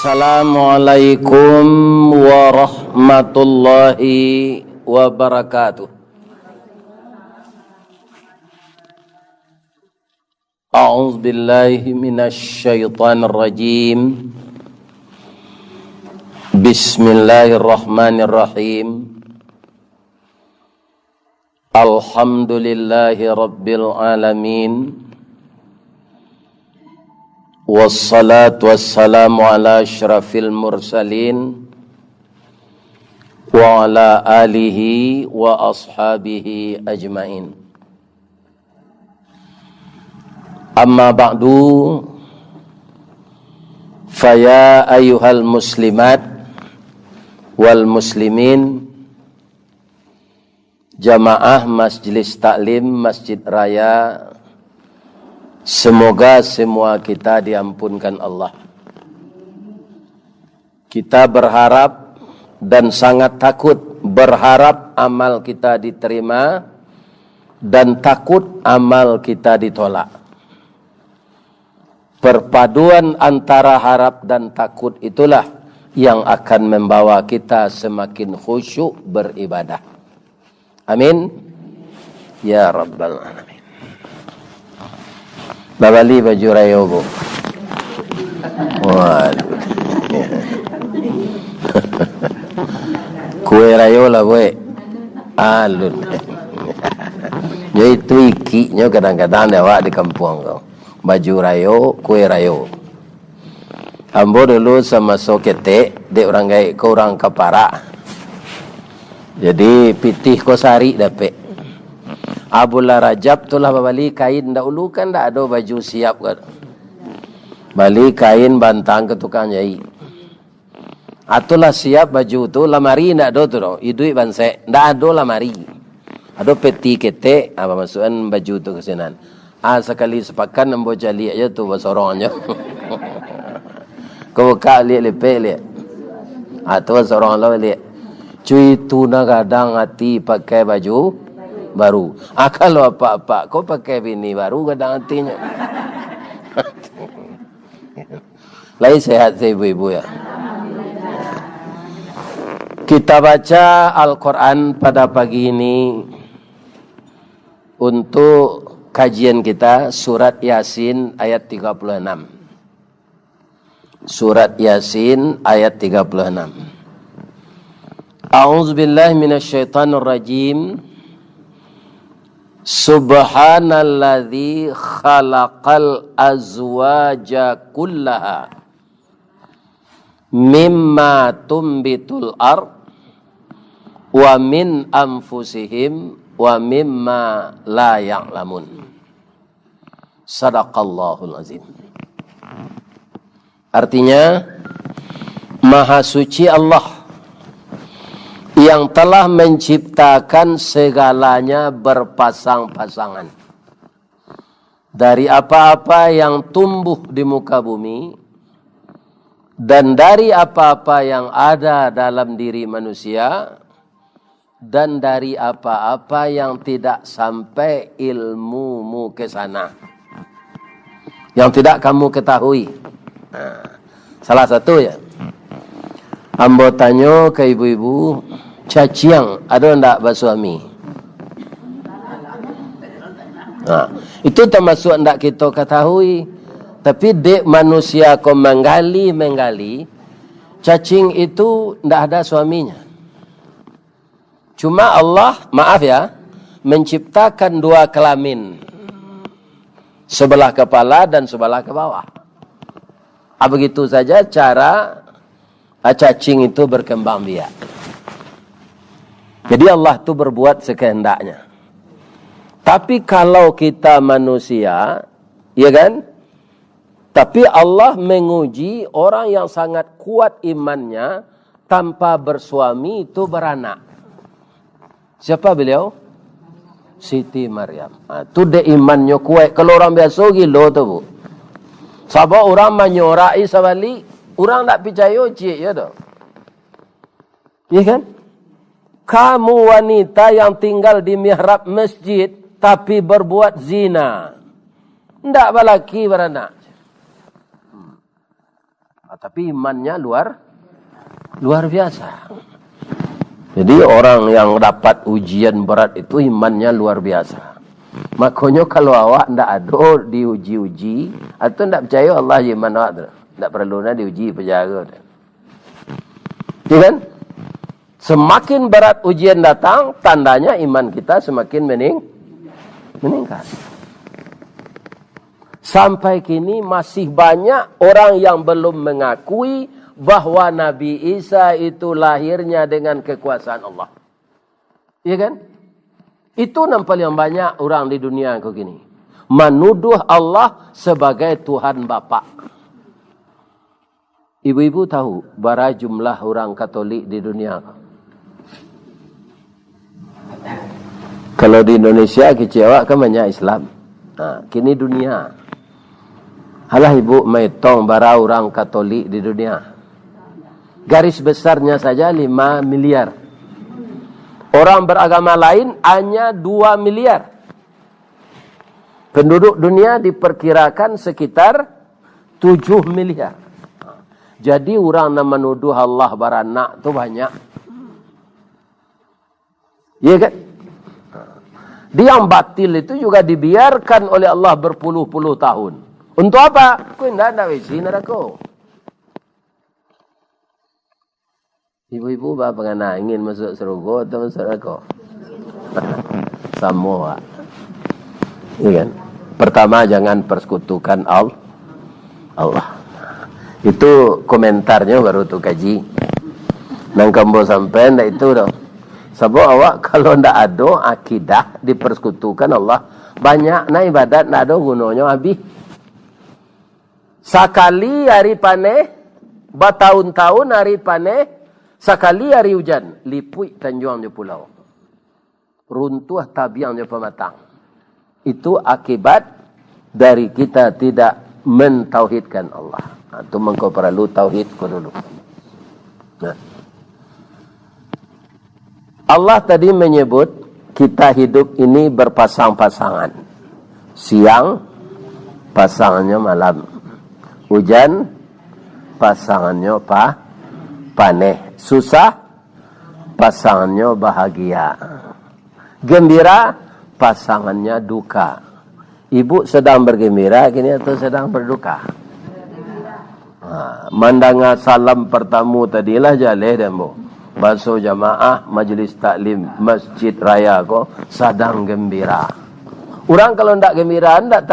Assalamualaikum warahmatullahi wabarakatuh. A'udzu billahi minasy syaithanir rajim. Bismillahirrahmanirrahim. Alhamdulillahi rabbil alamin. Wassalatu wassalamu ala asyrafil mursalin wa ala alihi wa ashabihi ajmain. Amma ba'du, faya ayyuhal muslimat wal muslimin, jamaah Majelis Taklim Masjid Raya, semoga semua kita diampunkan Allah. Kita berharap dan sangat takut, berharap amal kita diterima dan takut amal kita ditolak. Perpaduan antara harap dan takut itulah yang akan membawa kita semakin khusyuk beribadah. Amin ya rabbal alamin. Babali baju rayo bu. Waduh. Kue rayo lah boy. Alun. Jadi itu ikinya kadang-kadang lewat di kampung kau. Baju rayo, kue rayo. Ambo dulu sama sokete, dek orang gay, kau orang kapara. Jadi pitih kosari dapet. Abula Rajab tulah bali kain dahulu kan dah ada baju siap kan. Bali kain bantang ke tukang jahit. Atulah siap baju tu, lamari ndak ada tu doh. Idui banse, ndak ada lamari. Ada peti kete, apa maksudnya baju tu kesenan. Sekali sepakan nembo jali aja tu basorongnya. Kau buka lihat lepek lihat. Tu basorong lah lihat. Cuy tu na kadang hati pakai baju baru. Kalau apa-apa kau pakai bini baru kadang hatinya. Lain sehat saya ibu-ibu ya. Kita baca Al-Quran pada pagi ini untuk kajian kita surat Yasin ayat 36. Surat Yasin ayat 36. A'udzubillahi minasyaitonir rajim. Subhanalladzi khalaqal azwaja kullaha mimma tumbitul ard wa min anfusihim wa mimma la ya'lamun. Sadaqallahul azim. Artinya, Maha Suci Allah yang telah menciptakan segalanya berpasang-pasangan. Dari apa-apa yang tumbuh di muka bumi dan dari apa-apa yang ada dalam diri manusia dan dari apa-apa yang tidak sampai ilmumu ke sana, yang tidak kamu ketahui. Salah satu ya, ambo tanya ke ibu-ibu, caciang ada ndak bersuami? Itu termasuk ndak kita ketahui. Tapi dek manusia kau menggali, cacing itu ndak ada suaminya. Cuma Allah, maaf ya, menciptakan dua kelamin. Sebelah kepala dan sebelah ke bawah. Begitu saja cara cacing itu berkembang biak. Jadi Allah itu berbuat sekehendaknya. Tapi kalau kita manusia, ya kan? Tapi Allah menguji orang yang sangat kuat imannya tanpa bersuami itu beranak. Siapa beliau? Siti Maryam. Itu dia imannya kuat. Kalau orang biasa gila tu bu. Sebab orang menyorai sebalik, orang tak percaya cik ya tu. Ya kan? Kamu wanita yang tinggal di mihrab masjid tapi berbuat zina. Ndak balaki beranak. Tapi imannya luar biasa. Jadi orang yang dapat ujian berat itu imannya luar biasa. Makanya kalau awak ndak ada diuji-uji atau ndak percaya Allah iman awak tu, ndak perlu nak diuji penjaga tu. Ya kan? Semakin berat ujian datang, tandanya iman kita semakin meningkat. Sampai kini masih banyak orang yang belum mengakui bahwa Nabi Isa itu lahirnya dengan kekuasaan Allah. Ya kan? Itu yang paling banyak orang di dunia kau gini. Menuduh Allah sebagai Tuhan Bapa. Ibu-ibu tahu berapa jumlah orang Katolik di dunia? Kalau di Indonesia kecewa kan banyak Islam. Kini dunia. Halah ibu menghitung berapa orang Katolik di dunia. Garis besarnya saja 5 miliar. Orang beragama lain hanya 2 miliar. Penduduk dunia diperkirakan sekitar 7 miliar. Jadi orang yang menuduh Allah beranak tu banyak. Ya kan? Dia yang batil itu juga dibiarkan oleh Allah berpuluh-puluh tahun. Untuk apa? Kau tidak ada isi neraka. Ibu-ibu bapa pernah ingin masuk surga atau masuk neraka? Semua. Ya kan? Pertama, jangan persekutukan Allah. Itu komentarnya baru tu kaji. Nang kambo sampai ndak itu dah. Sebab awak kalau ndak ada akidah dipersekutukan Allah, banyak na ibadat ndak ada gunanya habis. Sekali hari panen, bertahun-tahun hari panen, sekali hari hujan, lipui tanjuangnya pulau. Runtuh tabiangnya pematang. Itu akibat dari kita tidak mentauhidkan Allah. Itu mengkau perlu tauhid kau dulu. Nah. Allah tadi menyebut kita hidup ini berpasang-pasangan. Siang, pasangannya malam. Hujan, pasangannya panen. Susah, pasangannya bahagia. Gembira, pasangannya duka. Ibu sedang bergembira kini atau sedang berduka? Mandanga salam pertama tadilah jaleh demo. Basuh jamaah majlis taklim masjid raya ko sedang gembira. Orang kalau ndak gembira ndak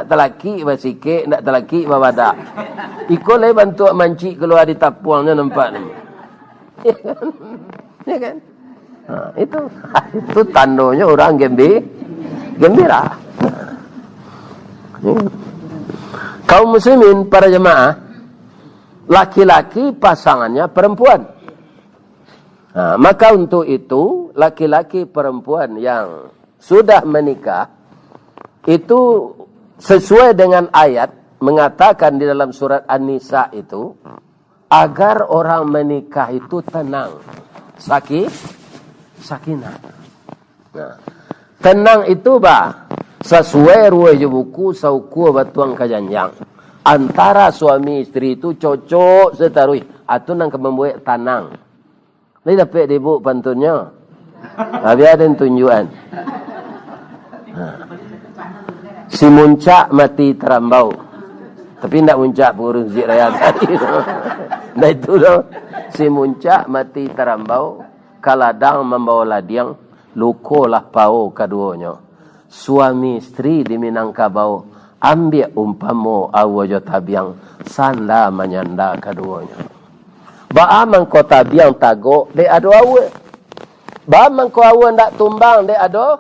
telaki basike, ndak telaki babadak. Iko le bantu manci keluar di tapuangnya nampak ni. Ya kan? Itu tandanya orang gembira. Kaum muslimin para jemaah, laki-laki pasangannya perempuan. Maka untuk itu laki-laki perempuan yang sudah menikah itu sesuai dengan ayat mengatakan di dalam surat An-Nisa itu agar orang menikah itu tenang, sakinah. Tenang itu sesuai ruwe je buku sauku batuang kajanjang. Antara suami istri itu cocok setarui atau nang membuat tanang. Ni dapat ibu pantunnya. Habis ada tunjuan. Si muncak mati terambau. Tapi tidak muncak pengurus masjid raya tadi. Nah itu dah. Si muncak mati terambau. Kaladang membawa ladiang. Lukolah pau keduanya. Suami istri di Minangkabau. Ambil umpamo awajo tabiang. Sanda menyanda keduanya. Ba'a mangko tabiang tago de ado awe. Ba'a mangko awe ndak tumbang de ado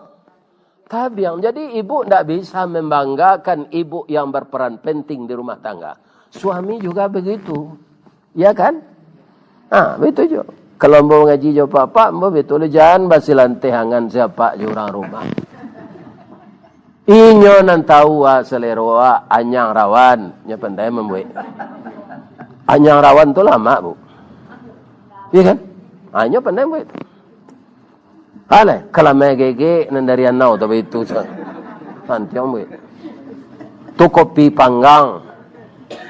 tabiang. Jadi ibu ndak bisa membanggakan ibu yang berperan penting di rumah tangga. Suami juga begitu. Ya kan? Begitu juga. Kalau mau ngaji jo papa, mau betul jangan basi lantehangan siapa di orang rumah. Inyo nan tahu seleroa anyang rawan, nya pandai membuat. Anyang rawan tu lama, Bu. Iya kan? Hanya pandai buat. Alay, kalau megege nandari anau tapi itu nanti yang buat. Tu kopi panggang,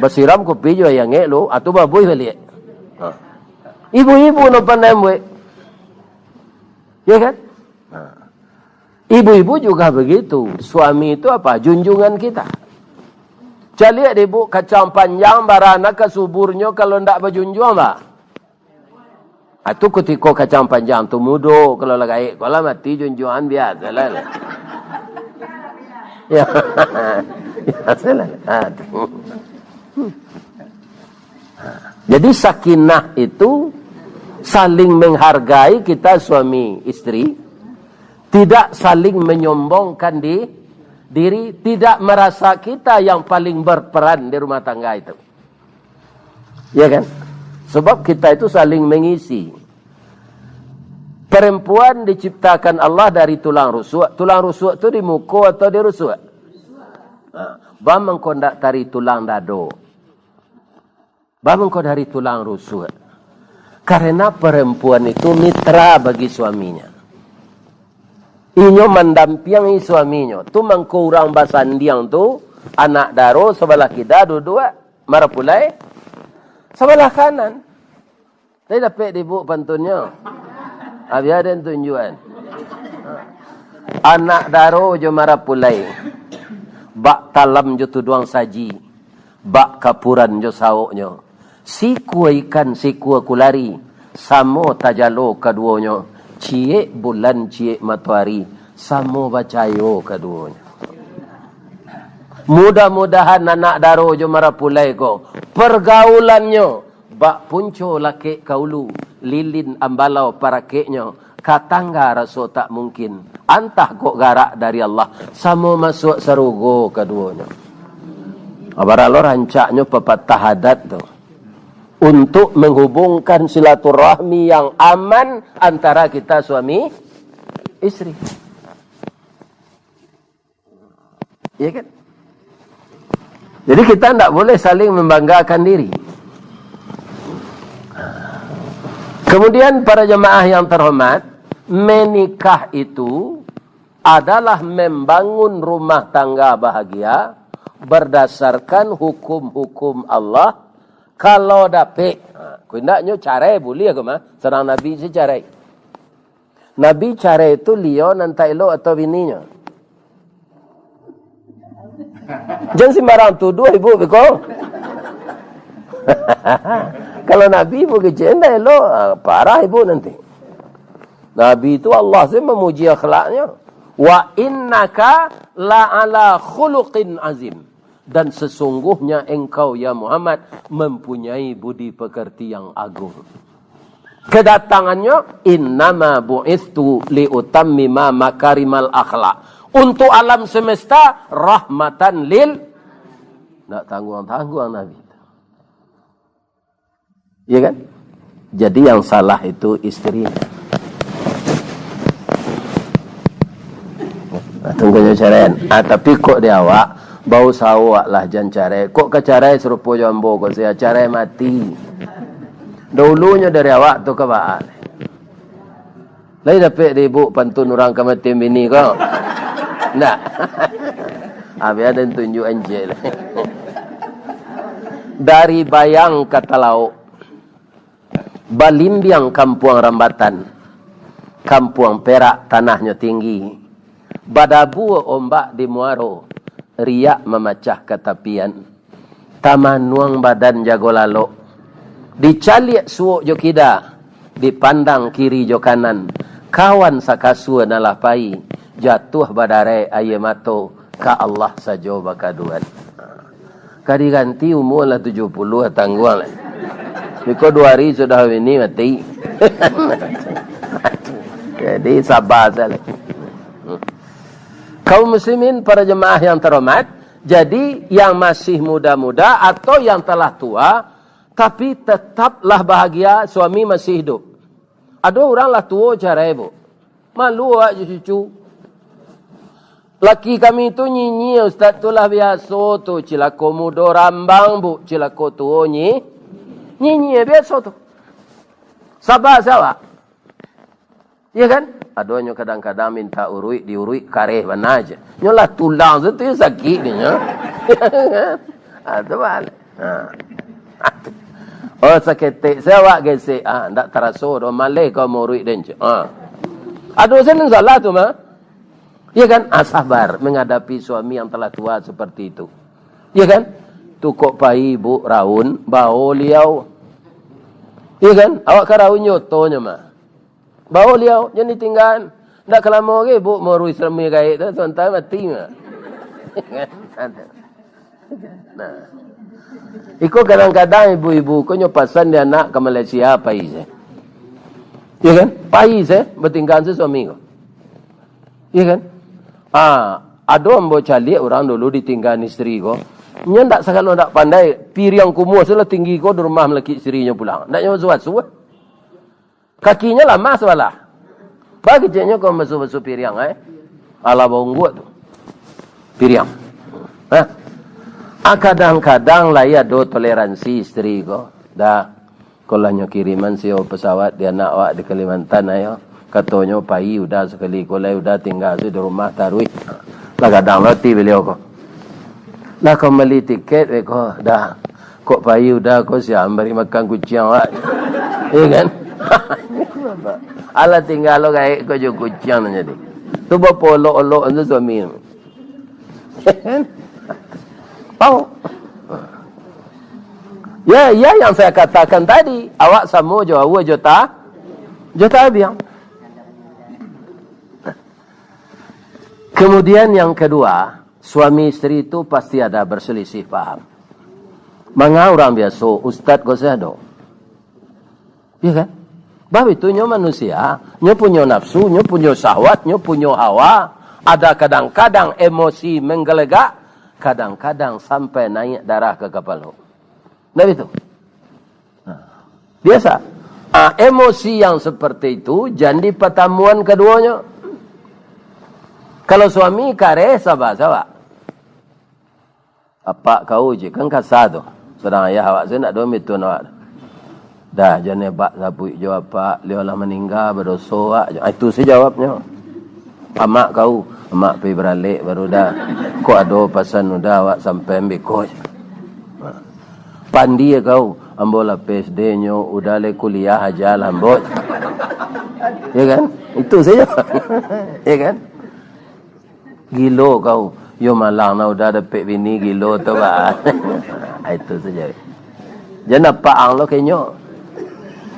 Basiram kopi juga yang lo, atau babui balik. Ibu-ibu no pandai buat. Ya kan? Ibu-ibu juga begitu. Suami itu apa? Junjungan kita. Cari lihat ibu kacang panjang barana ke suburnya kalau ndak berjunjung tak? Itu ketika kacang panjang tu mudo kalau lagi kalau mati junjungan biasa lah. Ya, biasalah. Jadi sakinah itu saling menghargai kita suami istri, tidak saling menyombongkan diri, tidak merasa kita yang paling berperan di rumah tangga itu. Ya kan? Sebab kita itu saling mengisi. Perempuan diciptakan Allah dari tulang rusuk. Tulang rusuk itu di muka atau di rusuk? Bamang kau ndak dari tulang dado. Bamang kau dari tulang rusuk. Karena perempuan itu mitra bagi suaminya. Inyo mendampingi suaminya. Tu mangko urang basandiang tu anak daro sebelah kita dua marapulai sebelah kanan. Saya dapat dibu pantunnya. Abi ada tunjuan. Anak daro jo marapulai. Bak talam jo tuduang saji. Bak kapuran jo sauknya. Si kuah ikan si kuah kulari. Samo tajalo keduanya. Cie bulan cie matahari. Samo bacayo keduanya. Mudah-mudahan anak daro jo marapulai ko. Pergaulannya. Bak punco laki kaulu. Lilin ambalau para keknya. Katangga raso tak mungkin. Antah kok garak dari Allah. Samo masuk sarugo keduanya. Abaralo rancaknya pepatah adat tu. Untuk menghubungkan silaturahmi yang aman antara kita suami istri. Ya kan? Jadi kita tidak boleh saling membanggakan diri. Kemudian para jemaah yang terhormat, menikah itu adalah membangun rumah tangga bahagia berdasarkan hukum-hukum Allah. Kalau dapat, kundaknya carai boleh ke mah? Serang Nabi si carai. Nabi carai itu Leo nanti lo atau bininya. Jangan sembarang tuduh ibu beko. Kalau Nabi ibu kecenda lo parah ibu nanti. Nabi itu Allah sih memuji akhlaknya. Wa innaka la ala khuluqin azim. Dan sesungguhnya engkau ya Muhammad mempunyai budi pekerti yang agung. Kedatangannya innama bu'ithu liutammima makarimal akhlak. Untuk alam semesta rahmatan lil. Nak tangguang-tangguang Nabi. Ya kan? Jadi yang salah itu istrinya. Tunggunya caraian. Tapi kok dia awak bau sawak lah jan carai. Kok ke carai serupa jambo kok saya carai mati. Dulunya dari awak tu ke baak. Lai dapat di ibu pantun orang ke mati bini kau. Nak. Abi ada tunjuk anjel. Dari bayang kata lauk. Balimbiang Kampuang Rambatan. Kampuang Perak tanahnya tinggi. Badabu ombak di Muaro. Riak memecah ke tepian. Taman nuang badan jago lalok. Dicaliak suuk jo kida. Dipandang kiri jo kanan. Kawan sakasua nalah pai. Jatuh badare aye mato. Ka Allah sajo bakaduan. Kadi ganti umur lah 70 tangguang lah. Biko 2 hari sudah ini mati. Jadi sabar saja. Kaum muslimin para jemaah yang terhormat, jadi yang masih muda-muda atau yang telah tua, tapi tetaplah bahagia suami masih hidup. Ada orang lah tua cara ibu. Malu aja cucu. Laki kami itu nyinyi, Ustaz tu lah biasa tu. Cilako muda rambang bu, cilako tua nyinyi biasa tu. Sabar sawa. Ya kan? Adanya kadang-kadang minta urui, diurui kareh mana aja. Nyolah tulang tu sakit dia. Itu balik. Oh seketik sewak gesek. Ndak terasa dah malai kau murid dan aduh senang salah tu mah. Ya kan? Sabar menghadapi suami yang telah tua seperti itu. Ya kan? Tu kok pai ibu raun bau liau. Ya kan? Awak kan raun nyotonya mah. Bau liau jadi tinggal. Ndak kelama lagi bu mau ruis remi gaib tu tuan-tuan mati mah. Nah. Iko kadang-kadang ibu-ibu ko nyo pasan dia nak ke Malaysia pais. Ya kan? Pais bertinggal si suami ko. Ya kan? Ada ambo cali orang dulu ditinggal isteri ko. Nya ndak sakalo ndak pandai piriang kumuh sela tinggi ko di rumah melaki isterinya pulang. Ndak nyo suat-suat. Kakinya lama sebelah. Bagi ceknya kau masuk-masuk piriang ala bongguat tu. Piriang. Kadang-kadang lah ya do toleransi isteri ko. Dah kalau nyo kiriman siyo pesawat dia nak awak di Kalimantan ayo. Katanya pai udah sekali kolai udah tinggal di rumah tarui. Lah kadang loti beliau ko. Lah kau beli tiket ko dah. Kok pai udah ko siam beri makan kucing awak. Ya kan? Ala tinggal lo kayak ko jo kucing jadi. Tu bapa olok-olok tu suami. Tahu? Ya yang saya katakan tadi, awak sama jo awak jota biang. Kemudian yang kedua, suami istri itu pasti ada berselisih paham. Manga orang biasa, ustaz ko sedo. Ya kan? Bab itu nyo manusia, nyo punya nafsu, nyo punya syahwat, nyo punya hawa. Ada kadang-kadang emosi menggelegak, kadang-kadang sampai naik darah ke kepala. Nah itu. Biasa. Emosi yang seperti itu jadi pertemuan keduanya. Kalau suami kare sabar-sabar. Apa kau je kan kasado. Sedang ayah awak saya nak domit tu nak. Dah jangan bak sabui jawab pak, dia lah meninggal berdosa. Itu saya jawabnya. Amak kau, amak pergi beralik baru dah. Kok ada pasan udah awak sampai ambil kos. Pandi kau, ambola PSD-nya udah le kuliah aja lambot. Ya kan? Itu saja. Ya kan? Gilo kau, yo malang na udah dapat bini gilo tu bah. Itu saja. Jangan apa ang lo kenyo.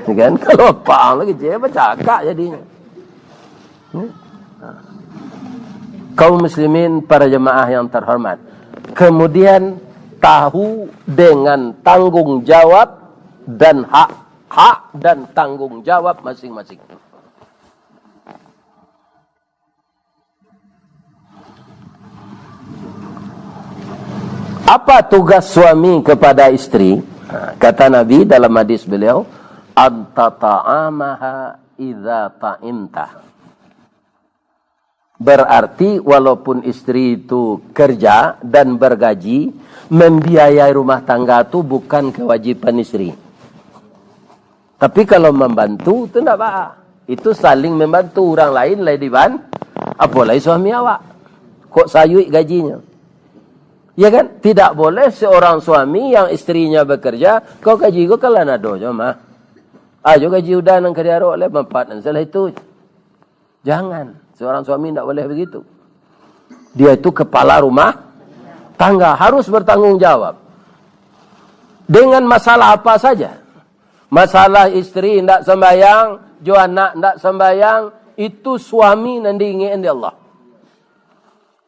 Ya kan? Kalau apa ang lagi je bercakap jadinya. Kaum muslimin para jemaah yang terhormat. Kemudian tahu dengan tanggung jawab dan hak dan tanggung jawab masing-masing. Apa tugas suami kepada istri? Kata Nabi dalam hadis beliau, "Antata'amaha idza ta'imta." Berarti walaupun istri itu kerja dan bergaji, membiayai rumah tangga itu bukan kewajiban istri. Tapi kalau membantu itu tidak apa. Itu saling membantu orang lain diban. Apalagi suami awak. Kok sayui gajinya? Ya kan? Tidak boleh seorang suami yang istrinya bekerja, kau gaji kau kalau nak dojo mah. Ayo gaji udah nang kerja oleh manfaat dan salah itu. Jangan. Seorang suami tidak boleh begitu. Dia itu kepala rumah tangga, harus bertanggung jawab. Dengan masalah apa saja. Masalah istri tidak sembahyang, jo anak tidak sembahyang, itu suami nandingi indi Allah.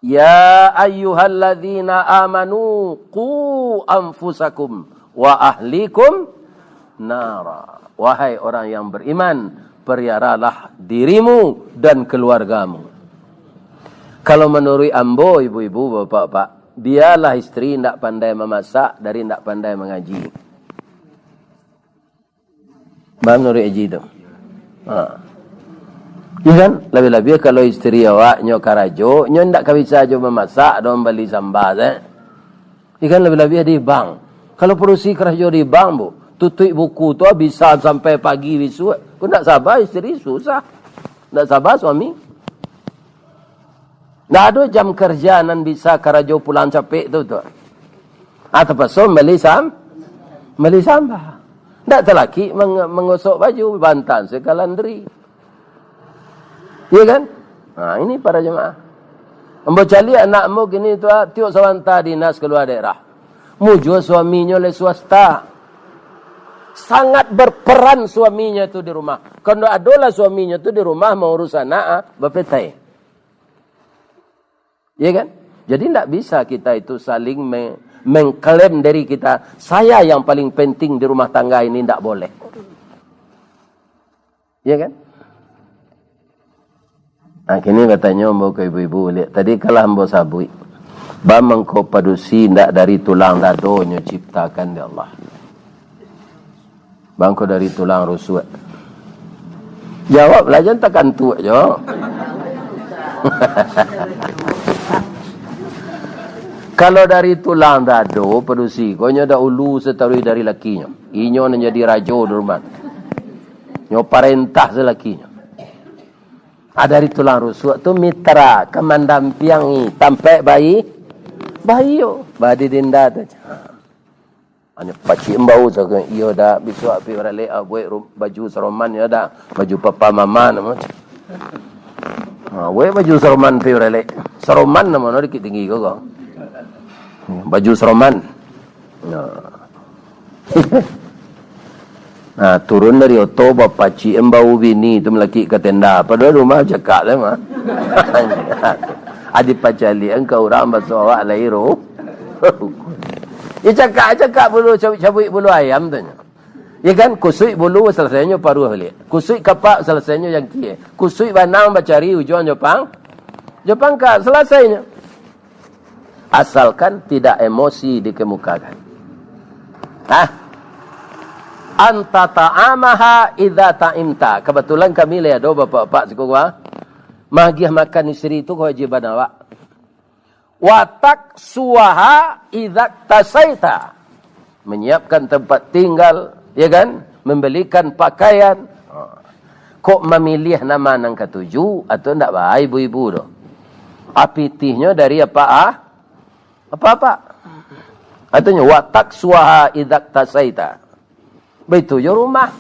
Ya ayyuhalladzina amanu qu anfusakum wa ahlikum nara. Wahai orang yang beriman, peliharalah dirimu dan keluargamu. Kalau menurut ambo, ibu-ibu, bapak-bapak, biarlah istri tidak pandai memasak dari tidak pandai mengaji. Bapak menurut Eji itu. Ya kan? Lebih-lebih kalau istri awak nyok karajo, nyok tidak bisa aja memasak, dong beli sambal. Ya kan? Lebih-lebih di bank. Kalau perusi karajo di bank, bu, tutup buku tu bisa sampai pagi bisu. Kau tak sabar istri susah. Tak sabar suami. Tak ada jam kerja nan bisa karajo pulang capek tu. Terpaksa beli Beli sampah. Tak terlaki mengosok baju, bantan segala laundry. Ya kan? Nah, ini para jemaah. Ambo cali anakmu gini tu tiuk sawanta dinas keluar daerah. Mujo suaminya le swasta. Sangat berperan suaminya itu di rumah. Kalau adalah suaminya itu di rumah mau urus anak, berpetai. Ya kan? Jadi tidak bisa kita itu saling mengklaim dari kita, saya yang paling penting di rumah tangga ini, tidak boleh. Ya kan? Nah, kini katanya mbak ke ibu-ibu lihat. Tadi kalah mbak sabui. Bamang kau padusi tidak dari tulang dadonya ciptakan di Allah. Bangko dari tulang rusuk. Jawab lah, jangan takkan tua jawab. Kalau dari tulang dado padusi, kau ada ulu setarui dari lakinya. Inyo nak jadi raja di rumah. Nyo parentah selakinya. Dari tulang rusuk tu mitra kemandampiangi tampai bayi yo badi dinda tu. Hanya paci embau saja iyo dah bisu api berale buat baju seroman ya dah baju papa mama nama. Buat baju seroman pi berale. Seroman nama no dikit tinggi kau. Baju seroman. Nah, turun dari oto bapak cik embau bini tu melaki ke tenda. Padahal rumah cakap lah mah. Adik pacali engkau orang basuh awak lahiro. Ya cakap bulu cabut bulu ayam tu. Ya kan kusui bulu selesainya paruh balik. Kusui kapak selesainya yang kia. Kusui banang bacari ujung Jepang. Jepang kak selesainya. Asalkan tidak emosi dikemukakan. Anta ta'amaha idza ta'imta. Kebetulan kami lihat bapak-bapak sekolah. Magiah makan istri itu kewajiban awak. Watak suaha idza tasaita. Menyiapkan tempat tinggal, ya kan? Membelikan pakaian. Kok memilih nama nang ketujuh atau ndak baik ibu-ibu tu? Apitihnya dari apa? Apa-apa. Artinya watak suaha idza tasaita. Betul je rumah.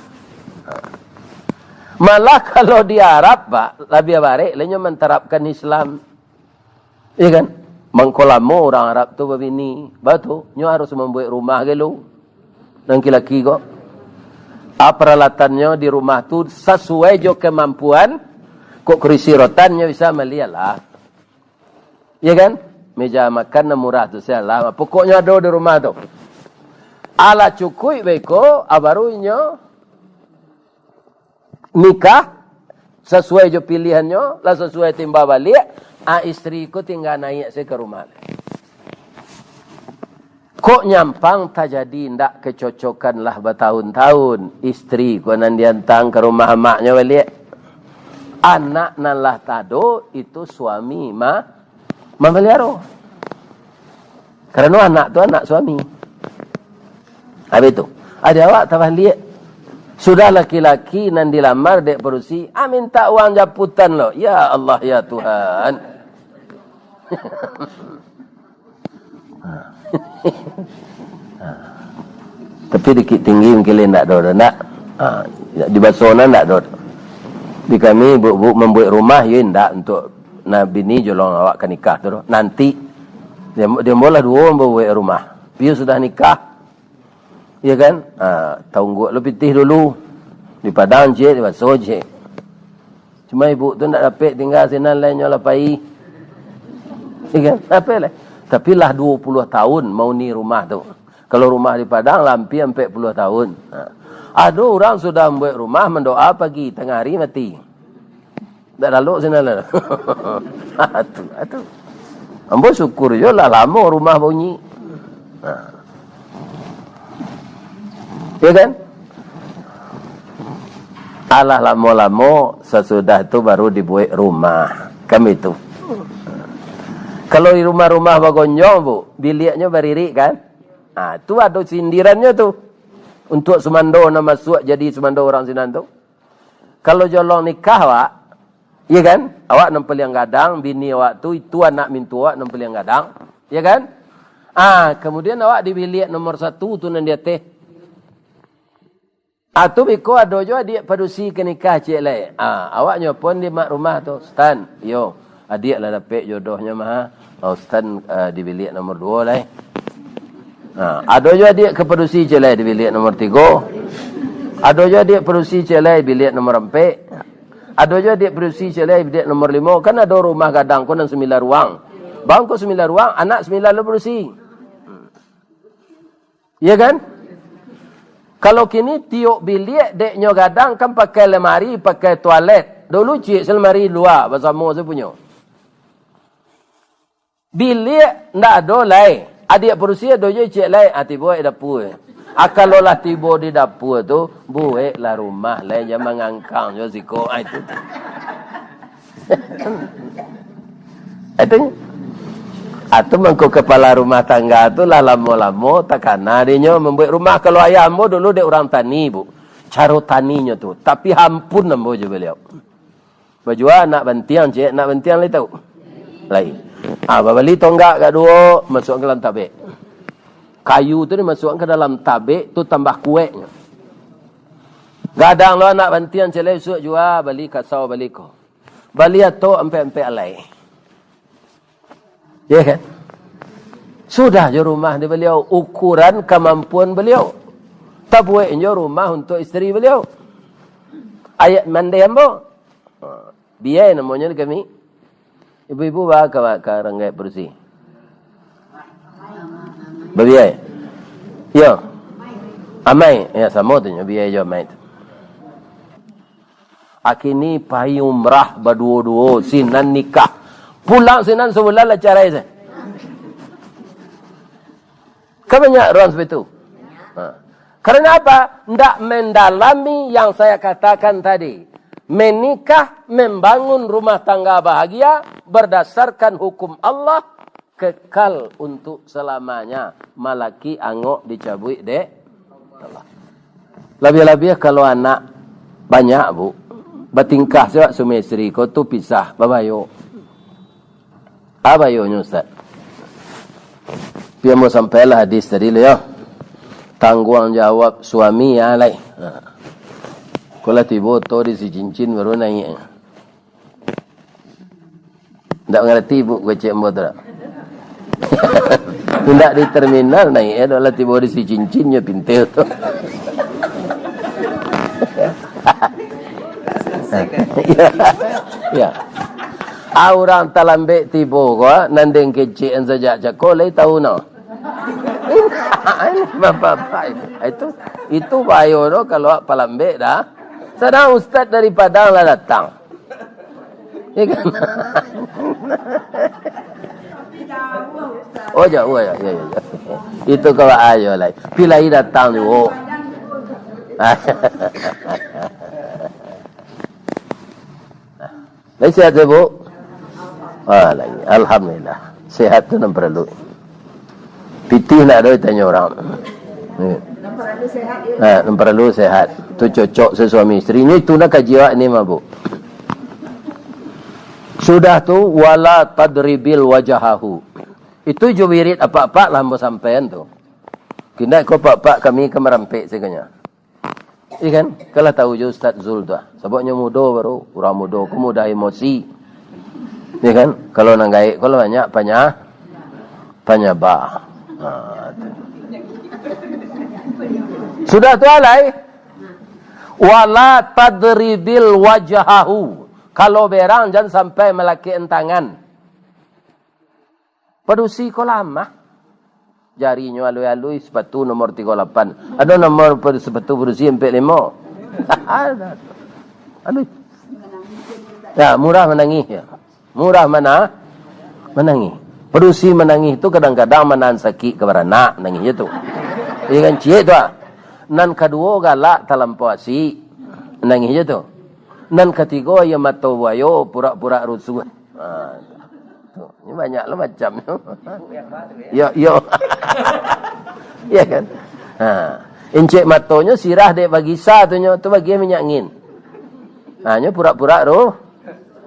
Malah kalau di Arab, Pak, lebih baik lainnya menterapkan Islam. Ya kan? Mengkolamo orang Arab tu begini. Betul, nyo harus membuat rumah gelo. Nang laki kok. Peralatannya di rumah tu sesuai jo kemampuan. Kok kursi rotannya bisa melihatlah. Ya kan? Meja makan murah tu salah. Pokoknya ada di rumah tu. Ala cukui beko abarunya nikah sesuai jo pilihannya lah sesuai timba balik istri ku tinggal naik saya ke rumah. Kok nyampang tak jadi ndak kecocokan lah bertahun-tahun istri ku nan diantang ke rumah maknya balik. Anak nan lah tado itu suami memelihara. Karena anak tu anak suami. Habis itu, ada awak tak lihat. Sudah laki-laki nan dilamar dek perusi, minta uang japutan lo. Ya Allah ya Tuhan. Tapi dikit tinggi mungkin tak ada, nak. Di Basona tak ada. Di kami bu membuat rumah ya ndak untuk nabi ni jolong awak ke nikah tu. Nanti dia mula dua membuat rumah. Dia sudah nikah. Ya kan? Taungguk lu pitih dulu. Di Padang je, di Basuh je. Cuma ibu tu tak dapat tinggal sini lainnya lapai. Ya kan? Apa lah? Tapi lah 20 tahun mau ni rumah tu. Kalau rumah di Padang lampi sampai 10 tahun. Ada orang sudah membuat rumah mendoa pagi tengah hari mati. Tak lalu sini lah. Atu. Ambo syukur je lah lama rumah bunyi. Ya kan? Alah lama-lama sesudah itu baru dibuat rumah. Kami itu. Kalau di rumah-rumah bagonyong, Bu, biliknya beririk kan? Itu ada sindirannya tu. Untuk semando nama suak jadi semando orang sinan tu. Kalau jolong nikah awak, ya kan? Awak nempel yang gadang, bini awak tu itu anak mintu awak nempel yang gadang, ya kan? Kemudian awak di bilik nomor 1 tu nan dia teh Atu biko ada juga adik padusi ke nikah cik lai. Awaknya pun di mak rumah tu. Stan, yo. Adik lah dapat jodohnya mah. Stan di bilik nombor 2 lai. Ada juga adik ke padusi cik lai di bilik nombor 3. Ada juga adik padusi cik lai bilik nombor 4. Ada juga adik padusi cik lai bilik nombor 5. Kan ada rumah gadang pun 9 ruang. Bang kau 9 ruang, anak 9 lu padusi. Ya kan? Kalau kini tiuk bilik deknya gadang kan pakai lemari, pakai toilet. Dulu cik selemari luar bersama saya punya. Bilik ndak ada lai. Adik perusia ada je cik lai, tiba di dapur. Kalau lah tiba di dapur tu, buat lah rumah lai jangan mengangkang je siko itu. Itu atau mengko kepala rumah tangga tu lah lama-lama takana dia membuat rumah. Kalau ayah ambo dulu dia orang tani bu, cara taninya tu, tapi hampun ambo je beliau. Baju nak bantiang cik, nak bantiang le tahu, lain. Babali tonggak kat dua masuk ke dalam tabik. Kayu tu dimasukkan ke dalam tabik tu tambah kueknya. Gadang lo nak bantiang cik le suak jual bali kasau bali ko, bali atau empe-empe alai. Ya kan? Sudah je rumah di beliau ukuran kemampuan beliau. Tak buat je rumah untuk isteri beliau. Ayat mandi ambo. Biaya namanya kami. Ibu-ibu bawa ke ranggai bersih. Berbiaya. Ya. Amai. Ya sama tu biaya je amai tu. Akini payu umrah berdua-dua sinan nikah. Pulang sinan sebulan lah cara saya. Kan banyak orang seperti itu. Karena apa? Tidak mendalami yang saya katakan tadi. Menikah, membangun rumah tangga bahagia berdasarkan hukum Allah kekal untuk selamanya. Malaki angok dicabut dek Allah. Lebih-lebih kalau anak banyak bu, bertingkah sebab suami isteri kau tu pisah, babayo. Apa yonya Ustaz? Biar mau sampailah hadis tadi ya. Tanggung jawab suami ya lai. Kalau tiba tu di si cincin baru naik. Tak mengerti bu kecik mbak tu. Tidak di terminal naik. Kalau tiba di si cincinnya pintu tu. Ya. Orang talambek tiba ko nandeng kecik saja cakol lai tahu no. Bapak itu bayo no kalau palambek dah. Sedang ustaz dari Padang lah datang. Ya kan? Oh jauh ya. Itu kalau ayo lai. Pilai datang tu. Lai sihat bu. Alhamdulillah. Sehat tu nombor perlu. Pitih nak ada tanya orang. Nombor perlu sehat. Tu cocok sesuami isteri. Ini tu nak kajian ni mah bu. Sudah tu wala tadribil wajahahu. Itu jo wirid apa-apa lah mo sampean tu. Kena ko pak kami ke merampek seganya. Ikan kalau tahu jo Ustaz Zul tu. Sebabnya muda baru, orang muda ku mudah emosi. Ya kan? Kalau nang gaik, kalau banyak panyabah. Sudah tu alai. Wala tadribil wajahahu. Kalau berang jangan sampai melaki entangan. Padusi ko lama. Jarinya alui-alui sepatu nomor 38. Ada nomor sepatu padusi 45. Alui. Ya, murah menangis ya. Murah mana? Menangis. Padusi menangis itu kadang-kadang menahan sakit kepada anak. Menangis itu. Ia kan cik tu. Nan kedua galak talampauasi. Menangis itu. Nan ketiga ia mata buayo pura-pura rusuh. Ini banyak lah macam. Yo. Ya kan? Encik matonya sirah dek bagi sah tu bagi minyak angin. Nya pura-pura roh.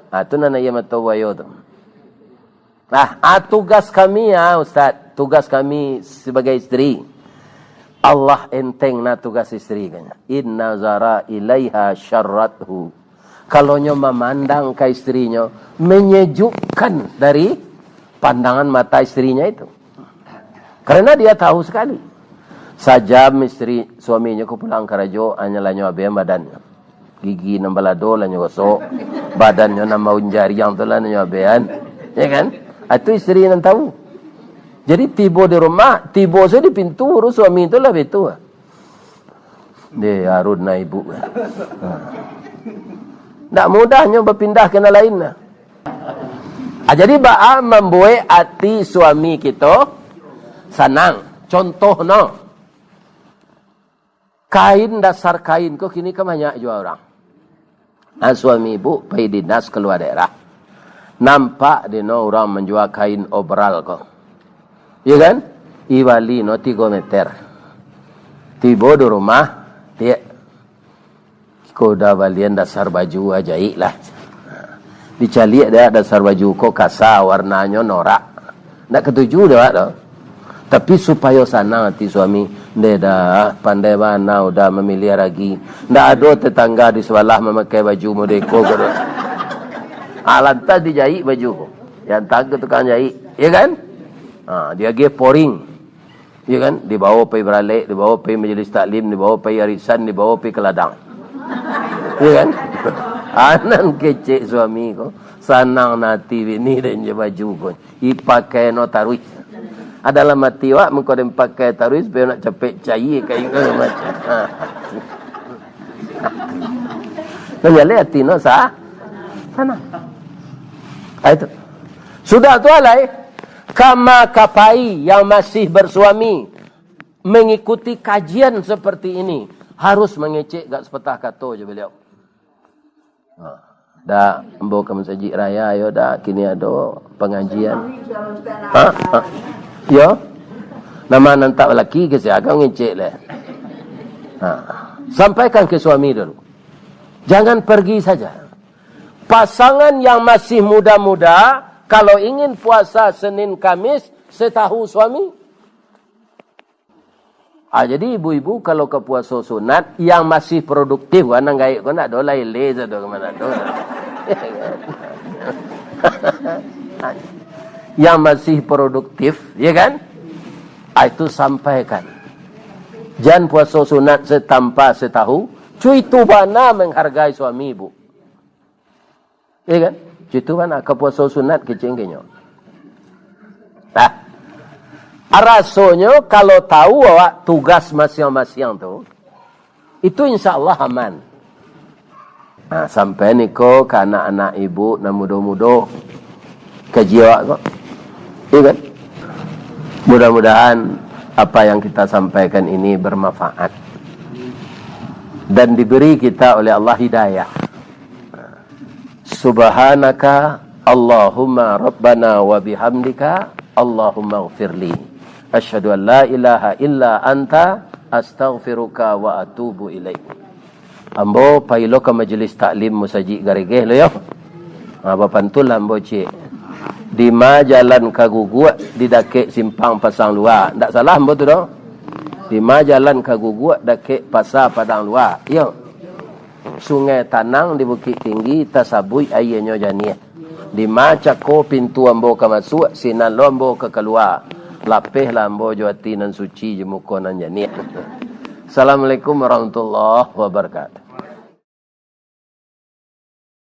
Tu nana ia mata buayo tu. Tugas kami ya Ustaz, tugas kami sebagai isteri. Allah enteng na tugas istri kan. Inna zara ilaiha syarrathu. Kalau nyo memandang ke istrinya, menyejukkan dari pandangan mata istrinya itu. Karena dia tahu sekali. Sajam istri suaminya ku pulang karajo, hanyalah nyo abe badannya. Gigi nang balado lah nyo gosok, badannya nang maun jariang tu lah nyo abean. Ya kan? Itu istri yang tahu. Jadi tiba di rumah, tiba saya di pintu, urus suami itu lah betul. Dia harus na ibu. Tak mudahnya berpindah ke lain. Jadi ba'a membuat hati suami kita senang. Contoh no. Kain, dasar kain kok kini kan banyak jual orang. Suami ibu pergi dinas keluar daerah. Nampak di no orang menjual kain obral kok. Ya kan? Iwali no 3 meter. Tiba di rumah, dia koda balian dasar baju ajaib lah. Dicari dia dasar baju kok kasar, warnanya norak. Tak ketuju dia tak. Tapi supaya senang hati suami, dia dah pandai mana, udah memilih lagi. Tak ada tetangga di sebelah memakai baju modeko. Lantas dijahit baju. Yang tak ke tukang jahit. Ya kan? Dia pergi pouring. Ya kan? Dibawa pergi beralik, dibawa pergi majlis taklim, dibawa pergi arisan, dibawa pergi ke ladang. Ya kan? Anan kecek suami ko. Sanang nanti ini dan je baju ko. Ipakai no taruh. Adalah mati wak mengkodem pakai taruh supaya nak capek cair kain ko macam. Menjadi hati no sah. Sana. Itu. Sudah tu alai. Kama kapai yang masih bersuami mengikuti kajian seperti ini harus mengecek gak sepatah kata je beliau. Dah embo ke masjid raya yo dah kini ada pengajian. Yo. Nama nantak lelaki ke saya agak ngecek lah. Sampaikan ke suami dulu. Jangan pergi saja. Pasangan yang masih muda-muda kalau ingin puasa Senin Kamis, setahu suami. Jadi ibu-ibu kalau ke puasa sunat yang masih produktif, kan enggak kau nak dolai leza do ke mana do. Yang masih produktif, ya kan? Itu sampaikan. Jangan puasa sunat setanpa setahu, cuy tu bana menghargai suami ibu. Ya kan? Itu mana ke puasa sunat kecengkenya. Rasanya kalau tahu awak tugas masing-masing tu, itu insya Allah aman. Sampai ni ko ke anak-anak ibu na muda-muda kaji awak kok. Ya kan? Mudah-mudahan apa yang kita sampaikan ini bermanfaat dan diberi kita oleh Allah hidayah. Subhanaka Allahumma Rabbana wa bihamdika Allahumma ghafirli. Asyhadu an la ilaha illa anta astaghfiruka wa atubu ilaik. Ambo pailo ke majlis taklim musajid garigeh lo yo. Bapantul ambo cik. Di ma jalan Kaguguat di dakek simpang Pasang Luar. Tak salah ambo tu doh. Di ma jalan Kaguguat dakek pasar Padang Luar. Yo. Sungai Tanang di Bukit Tinggi tasabui airnya janiah. Di maca ko pintu ambo ke masuk sinan lo ambo ke keluar. Lapeh lah ambo juati nan suci jemuko nan janiah. Assalamualaikum warahmatullahi wabarakatuh.